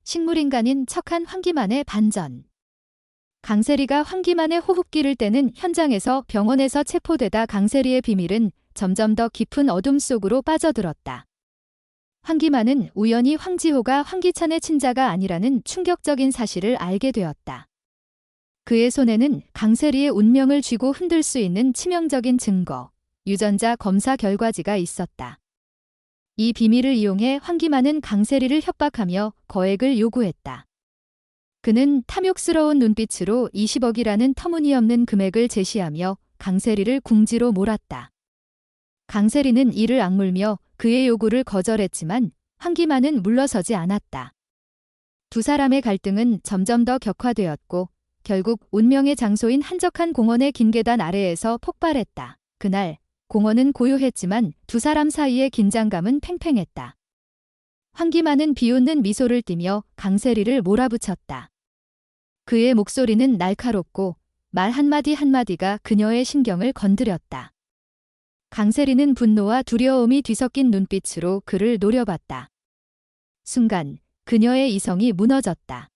식물인간인 척한 황기만의 반전. 강세리가 황기만의 호흡기를 떼는 현장에서 병원에서 체포되다 강세리의 비밀은 점점 더 깊은 어둠 속으로 빠져들었다. 황기만은 우연히 황지호가 황기찬의 친자가 아니라는 충격적인 사실을 알게 되었다. 그의 손에는 강세리의 운명을 쥐고 흔들 수 있는 치명적인 증거, 유전자 검사 결과지가 있었다. 이 비밀을 이용해 황기만은 강세리를 협박하며 거액을 요구했다. 그는 탐욕스러운 눈빛으로 20억이라는 터무니없는 금액을 제시하며 강세리를 궁지로 몰았다. 강세리는 이를 악물며 그의 요구를 거절했지만 황기만은 물러서지 않았다. 두 사람의 갈등은 점점 더 격화되었고 결국 운명의 장소인 한적한 공원의 긴 계단 아래에서 폭발했다. 그날 공원은 고요했지만 두 사람 사이의 긴장감은 팽팽했다. 황기만은 비웃는 미소를 띠며 강세리를 몰아붙였다. 그의 목소리는 날카롭고 말 한마디 한마디가 그녀의 신경을 건드렸다. 강세리는 분노와 두려움이 뒤섞인 눈빛으로 그를 노려봤다. 순간 그녀의 이성이 무너졌다.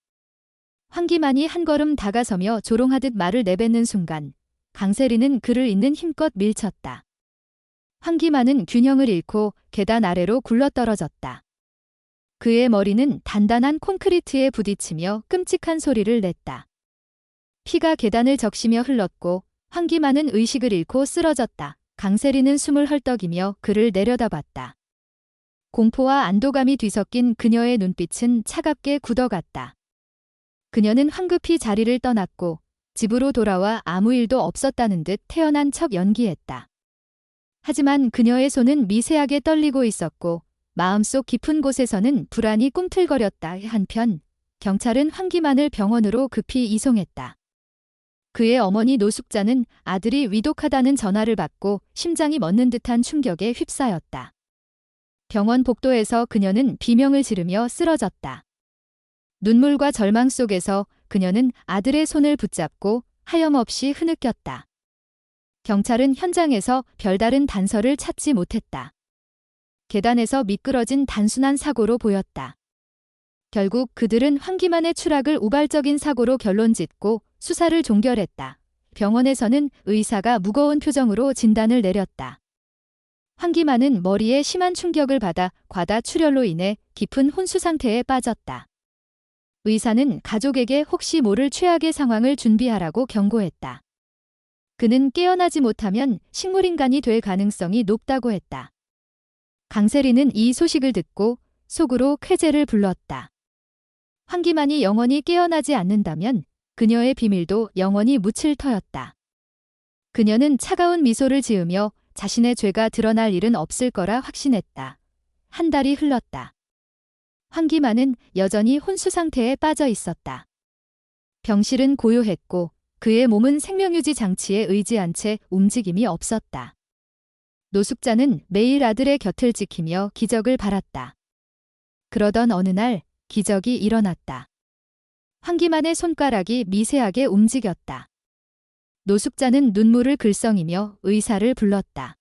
황기만이 한 걸음 다가서며 조롱하듯 말을 내뱉는 순간 강세리는 그를 잇는 힘껏 밀쳤다. 황기만은 균형을 잃고 계단 아래로 굴러떨어졌다. 그의 머리는 단단한 콘크리트에 부딪히며 끔찍한 소리를 냈다. 피가 계단을 적시며 흘렀고 황기만은 의식을 잃고 쓰러졌다. 강세리는 숨을 헐떡이며 그를 내려다봤다. 공포와 안도감이 뒤섞인 그녀의 눈빛은 차갑게 굳어갔다. 그녀는 황급히 자리를 떠났고 집으로 돌아와 아무 일도 없었다는 듯 태어난 척 연기했다. 하지만 그녀의 손은 미세하게 떨리고 있었고 마음속 깊은 곳에서는 불안이 꿈틀거렸다. 한편 경찰은 황기만을 병원으로 급히 이송했다. 그의 어머니 노숙자는 아들이 위독하다는 전화를 받고 심장이 멎는 듯한 충격에 휩싸였다. 병원 복도에서 그녀는 비명을 지르며 쓰러졌다. 눈물과 절망 속에서 그녀는 아들의 손을 붙잡고 하염없이 흐느꼈다. 경찰은 현장에서 별다른 단서를 찾지 못했다. 계단에서 미끄러진 단순한 사고로 보였다. 결국 그들은 황기만의 추락을 우발적인 사고로 결론짓고 수사를 종결했다. 병원에서는 의사가 무거운 표정으로 진단을 내렸다. 황기만은 머리에 심한 충격을 받아 과다 출혈로 인해 깊은 혼수 상태에 빠졌다. 의사는 가족에게 혹시 모를 최악의 상황을 준비하라고 경고했다. 그는 깨어나지 못하면 식물인간이 될 가능성이 높다고 했다. 강세리는 이 소식을 듣고 속으로 쾌재를 불렀다. 황기만이 영원히 깨어나지 않는다면 그녀의 비밀도 영원히 묻힐 터였다. 그녀는 차가운 미소를 지으며 자신의 죄가 드러날 일은 없을 거라 확신했다. 한 달이 흘렀다. 황기만은 여전히 혼수 상태에 빠져 있었다. 병실은 고요했고 그의 몸은 생명유지 장치에 의지한 채 움직임이 없었다. 노숙자는 매일 아들의 곁을 지키며 기적을 바랐다. 그러던 어느 날 기적이 일어났다. 황기만의 손가락이 미세하게 움직였다. 노숙자는 눈물을 글썽이며 의사를 불렀다.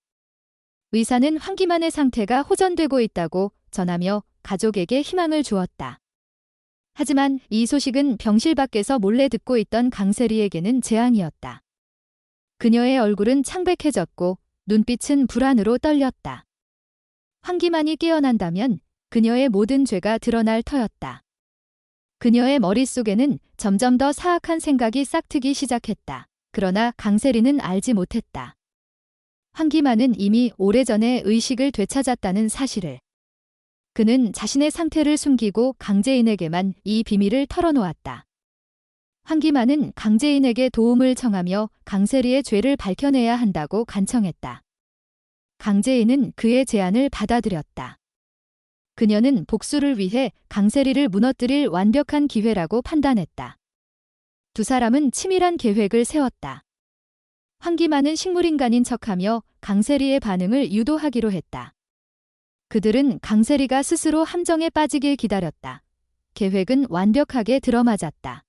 의사는 황기만의 상태가 호전되고 있다고 전하며 가족에게 희망을 주었다. 하지만 이 소식은 병실 밖에서 몰래 듣고 있던 강세리에게는 재앙이었다. 그녀의 얼굴은 창백해졌고 눈빛은 불안으로 떨렸다. 황기만이 깨어난다면 그녀의 모든 죄가 드러날 터였다. 그녀의 머릿속에는 점점 더 사악한 생각이 싹트기 시작했다. 그러나 강세리는 알지 못했다. 황기만은 이미 오래전에 의식을 되찾았다는 사실을. 그는 자신의 상태를 숨기고 강재인에게만 이 비밀을 털어놓았다. 황기만은 강재인에게 도움을 청하며 강세리의 죄를 밝혀내야 한다고 간청했다. 강재인은 그의 제안을 받아들였다. 그녀는 복수를 위해 강세리를 무너뜨릴 완벽한 기회라고 판단했다. 두 사람은 치밀한 계획을 세웠다. 황기만은 식물인간인 척하며 강세리의 반응을 유도하기로 했다. 그들은 강세리가 스스로 함정에 빠지길 기다렸다. 계획은 완벽하게 들어맞았다.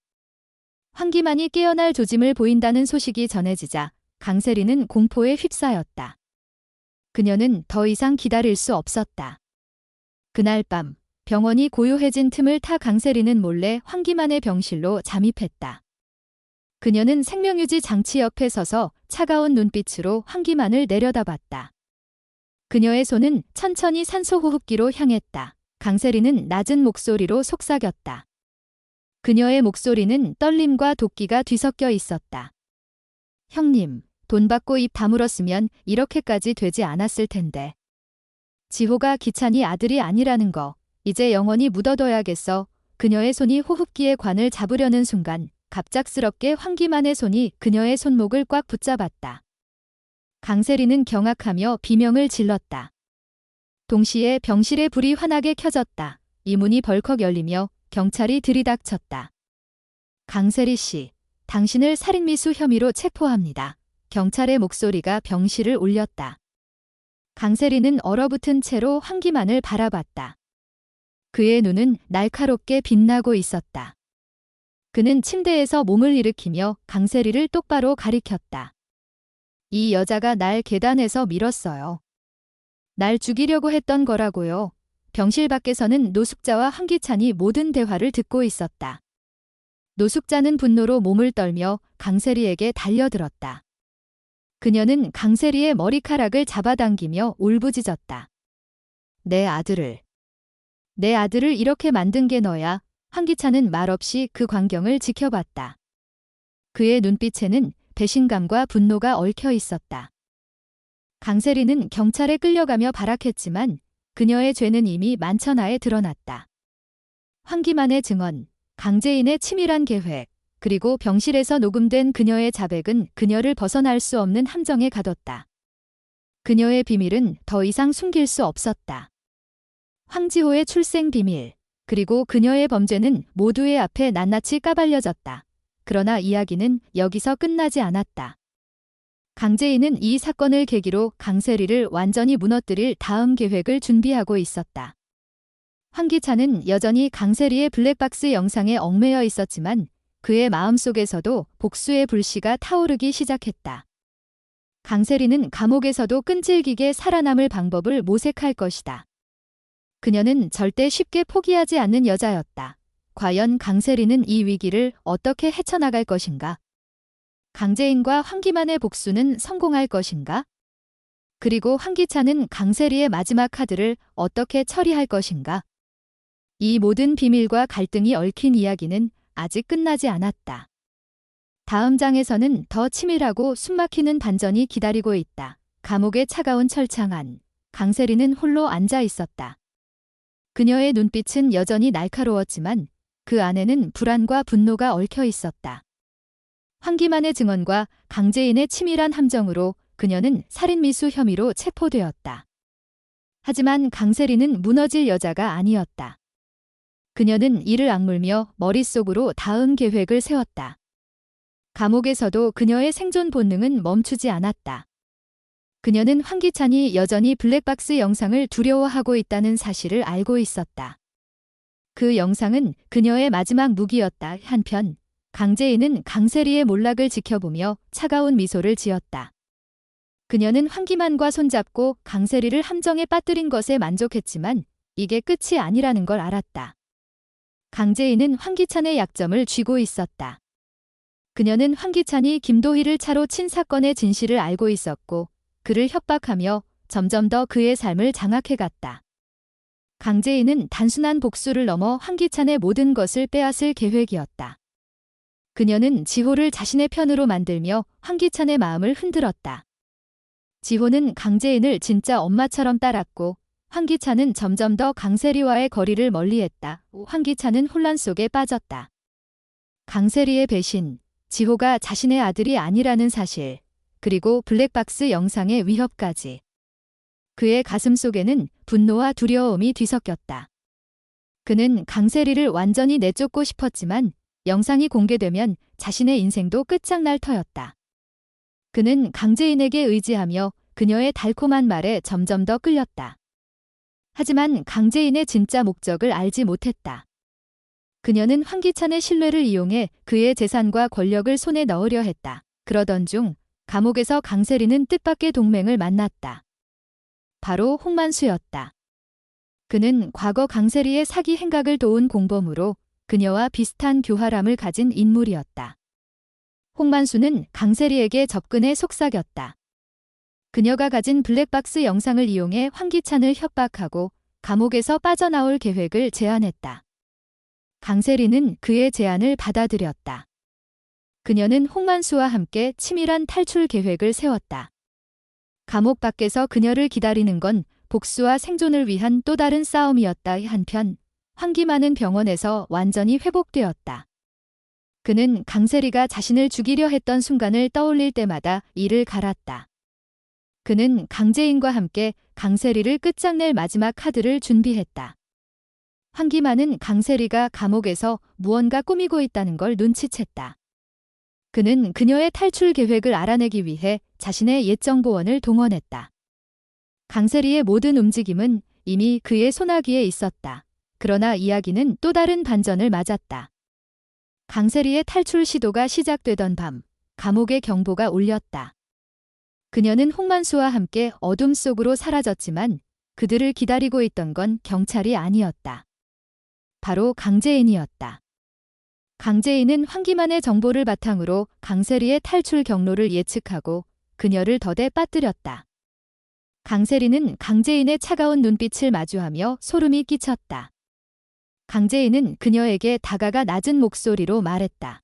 황기만이 깨어날 조짐을 보인다는 소식이 전해지자 강세리는 공포에 휩싸였다. 그녀는 더 이상 기다릴 수 없었다. 그날 밤 병원이 고요해진 틈을 타 강세리는 몰래 황기만의 병실로 잠입했다. 그녀는 생명유지 장치 옆에 서서 차가운 눈빛으로 황기만을 내려다봤다. 그녀의 손은 천천히 산소호흡기로 향했다. 강세리는 낮은 목소리로 속삭였다. 그녀의 목소리는 떨림과 도끼가 뒤섞여 있었다. 형님, 돈 받고 입 다물었으면 이렇게까지 되지 않았을 텐데. 지호가 기찬이 아들이 아니라는 거 이제 영원히 묻어둬야겠어. 그녀의 손이 호흡기의 관을 잡으려는 순간 갑작스럽게 황기만의 손이 그녀의 손목을 꽉 붙잡았다. 강세리는 경악하며 비명을 질렀다. 동시에 병실의 불이 환하게 켜졌다. 이 문이 벌컥 열리며 경찰이 들이닥쳤다. 강세리 씨, 당신을 살인미수 혐의로 체포합니다. 경찰의 목소리가 병실을 울렸다. 강세리는 얼어붙은 채로 황기만을 바라봤다. 그의 눈은 날카롭게 빛나고 있었다. 그는 침대에서 몸을 일으키며 강세리를 똑바로 가리켰다. 이 여자가 날 계단에서 밀었어요. 날 죽이려고 했던 거라고요. 병실 밖에서는 노숙자와 황기찬이 모든 대화를 듣고 있었다. 노숙자는 분노로 몸을 떨며 강세리에게 달려들었다. 그녀는 강세리의 머리카락을 잡아당기며 울부짖었다. 내 아들을 이렇게 만든 게 너야. 황기찬은 말없이 그 광경을 지켜봤다. 그의 눈빛에는 배신감과 분노가 얽혀 있었다. 강세리는 경찰에 끌려가며 발악했지만 그녀의 죄는 이미 만천하에 드러났다. 황기만의 증언, 강재인의 치밀한 계획, 그리고 병실에서 녹음된 그녀의 자백은 그녀를 벗어날 수 없는 함정에 가뒀다. 그녀의 비밀은 더 이상 숨길 수 없었다. 황지호의 출생 비밀, 그리고 그녀의 범죄는 모두의 앞에 낱낱이 까발려졌다. 그러나 이야기는 여기서 끝나지 않았다. 강재인은 이 사건을 계기로 강세리를 완전히 무너뜨릴 다음 계획을 준비하고 있었다. 황기찬은 여전히 강세리의 블랙박스 영상에 얽매여 있었지만 그의 마음속에서도 복수의 불씨가 타오르기 시작했다. 강세리는 감옥에서도 끈질기게 살아남을 방법을 모색할 것이다. 그녀는 절대 쉽게 포기하지 않는 여자였다. 과연 강세리는 이 위기를 어떻게 헤쳐나갈 것인가? 강재인과 황기만의 복수는 성공할 것인가? 그리고 황기찬은 강세리의 마지막 카드를 어떻게 처리할 것인가? 이 모든 비밀과 갈등이 얽힌 이야기는 아직 끝나지 않았다. 다음 장에서는 더 치밀하고 숨막히는 반전이 기다리고 있다. 감옥의 차가운 철창 안, 강세리는 홀로 앉아 있었다. 그녀의 눈빛은 여전히 날카로웠지만 그 안에는 불안과 분노가 얽혀 있었다. 황기만의 증언과 강재인의 치밀한 함정으로 그녀는 살인미수 혐의로 체포되었다. 하지만 강세리는 무너질 여자가 아니었다. 그녀는 이를 악물며 머릿속으로 다음 계획을 세웠다. 감옥에서도 그녀의 생존 본능은 멈추지 않았다. 그녀는 황기찬이 여전히 블랙박스 영상을 두려워하고 있다는 사실을 알고 있었다. 그 영상은 그녀의 마지막 무기였다. 한편 강재인은 강세리의 몰락을 지켜보며 차가운 미소를 지었다. 그녀는 황기만과 손잡고 강세리를 함정에 빠뜨린 것에 만족했지만 이게 끝이 아니라는 걸 알았다. 강재인은 황기찬의 약점을 쥐고 있었다. 그녀는 황기찬이 김도희를 차로 친 사건의 진실을 알고 있었고 그를 협박하며 점점 더 그의 삶을 장악해갔다. 강재인은 단순한 복수를 넘어 황기찬의 모든 것을 빼앗을 계획이었다. 그녀는 지호를 자신의 편으로 만들며 황기찬의 마음을 흔들었다. 지호는 강재인을 진짜 엄마처럼 따랐고 황기찬은 점점 더 강세리와의 거리를 멀리했다. 황기찬은 혼란 속에 빠졌다. 강세리의 배신, 지호가 자신의 아들이 아니라는 사실, 그리고 블랙박스 영상의 위협까지. 그의 가슴 속에는 분노와 두려움이 뒤섞였다. 그는 강세리를 완전히 내쫓고 싶었지만 영상이 공개되면 자신의 인생도 끝장날 터였다. 그는 강재인에게 의지하며 그녀의 달콤한 말에 점점 더 끌렸다. 하지만 강재인의 진짜 목적을 알지 못했다. 그녀는 황기찬의 신뢰를 이용해 그의 재산과 권력을 손에 넣으려 했다. 그러던 중 감옥에서 강세리는 뜻밖의 동맹을 만났다. 바로 홍만수였다. 그는 과거 강세리의 사기 행각을 도운 공범으로 그녀와 비슷한 교활함을 가진 인물이었다. 홍만수는 강세리에게 접근해 속삭였다. 그녀가 가진 블랙박스 영상을 이용해 황기찬을 협박하고 감옥에서 빠져나올 계획을 제안했다. 강세리는 그의 제안을 받아들였다. 그녀는 홍만수와 함께 치밀한 탈출 계획을 세웠다. 감옥 밖에서 그녀를 기다리는 건 복수와 생존을 위한 또 다른 싸움이었다. 한편 황기만은 병원에서 완전히 회복되었다. 그는 강세리가 자신을 죽이려 했던 순간을 떠올릴 때마다 이를 갈았다. 그는 강재인과 함께 강세리를 끝장낼 마지막 카드를 준비했다. 황기만은 강세리가 감옥에서 무언가 꾸미고 있다는 걸 눈치챘다. 그는 그녀의 탈출 계획을 알아내기 위해 자신의 옛 정보원을 동원했다. 강세리의 모든 움직임은 이미 그의 소나기에 있었다. 그러나 이야기는 또 다른 반전을 맞았다. 강세리의 탈출 시도가 시작되던 밤, 감옥의 경보가 울렸다. 그녀는 홍만수와 함께 어둠 속으로 사라졌지만 그들을 기다리고 있던 건 경찰이 아니었다. 바로 강재인이었다. 강재인은 황기만의 정보를 바탕으로 강세리의 탈출 경로를 예측하고 그녀를 덫에 빠뜨렸다. 강세리는 강재인의 차가운 눈빛을 마주하며 소름이 끼쳤다. 강재인은 그녀에게 다가가 낮은 목소리로 말했다.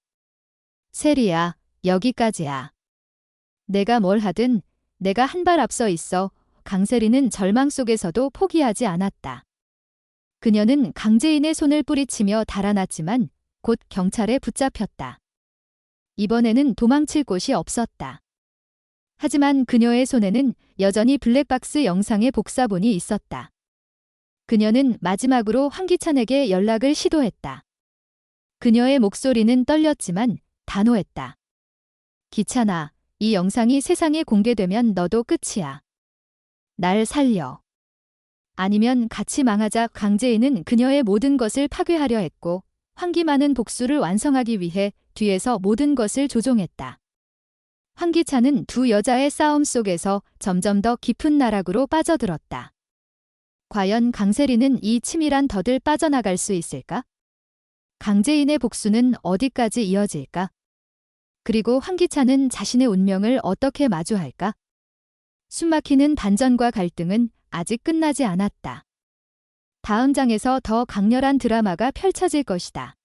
세리야, 여기까지야. 내가 뭘 하든 내가 한 발 앞서 있어. 강세리는 절망 속에서도 포기하지 않았다. 그녀는 강재인의 손을 뿌리치며 달아났지만 곧 경찰에 붙잡혔다. 이번에는 도망칠 곳이 없었다. 하지만 그녀의 손에는 여전히 블랙박스 영상의 복사본이 있었다. 그녀는 마지막으로 황기찬에게 연락을 시도했다. 그녀의 목소리는 떨렸지만 단호했다. 기찬아, 이 영상이 세상에 공개되면 너도 끝이야. 날 살려. 아니면 같이 망하자. 강재인은 그녀의 모든 것을 파괴하려 했고 황기만은 복수를 완성하기 위해 뒤에서 모든 것을 조종했다. 황기찬은 두 여자의 싸움 속에서 점점 더 깊은 나락으로 빠져들었다. 과연 강세리는 이 치밀한 덫을 빠져나갈 수 있을까? 강재인의 복수는 어디까지 이어질까? 그리고 황기찬은 자신의 운명을 어떻게 마주할까? 숨막히는 반전과 갈등은 아직 끝나지 않았다. 다음 장에서 더 강렬한 드라마가 펼쳐질 것이다.